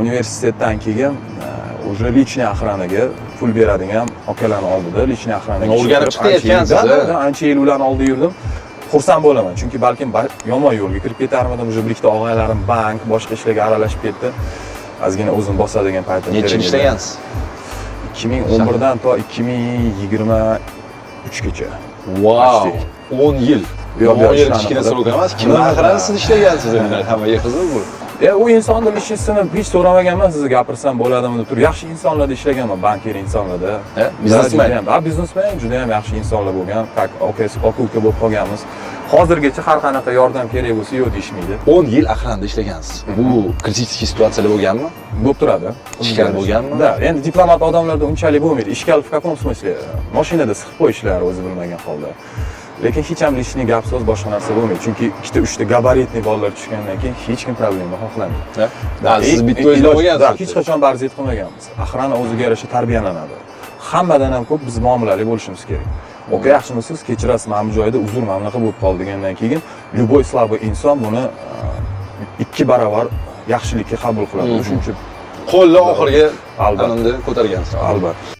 universitetdan keyin уже личный охранаga pul beradigan akalarni oldida личный охранаga o'rganib chiqayotgansiz. Ancha yil ularni oldida yurdim. Xursand bo'laman, chunki balkim yomon yo'lga kirib ketarmidim. Уже bir ikkita og'aylarim bank, boshqa ishlarga aralashib ketdi. Ozgina o'zim bosadigan paytim. Necha yil ishlagansiz? 2011 dan to 2023gacha. Wow, 10 yil. Yo'q, 10 yil kichkina srok emas. Kimlar aqrani siz ishlagansiz endi hammaga qiziq bu. U insonni ishchisini hech so'ramaganman, sizga gapirsam bo'ladimi deb turib. Yaxshi insonlarda ishlaganman, banker insonlarda. Biznesmen. Biznesmen juda ham yaxshi insonlar bo'lgan. Tak, aka uka bo'lib qolganmiz. Hozirgacha har qanaqa yordam kerak bo'lsa yo'q deyishmaydi. 10 yil aqranda ishlagansiz. Bu kritik situatsiyalar bo'lganmi? Bo'lib turadi. Ishkal bo'lganmi? Da, endi diplomat odamlarda unchalik bo'lmaydi. Ishkal в каком смысле? Mashinada siqib qo'yishlar o'zi bilmagan holda. Lekin hech ham lishni gap so'z boshqa narsa bo'lmaydi. Chunki ikkita, uchta gabaritli bolalar tushgandan keyin hech kim problema xohlamaydi. Siz bitta o'yinda bo'lgansiz. Hech qachon barzit qilmaganmiz. Aqrana o'ziga yarasha tarbiyalanadi. Hammadan ham ko'p biz muomalali bo'lishimiz kerak. Oka, yaxshimisiz, kechirasiz, mana bu joyda uzr mamlaqa bo'lib qoldi degandan keyin любой слабый inson buni 2 barobar yaxshilikka qabul qiladi. Shuning uchun qo'lni oxirga albatta ko'targansiz. Albatta.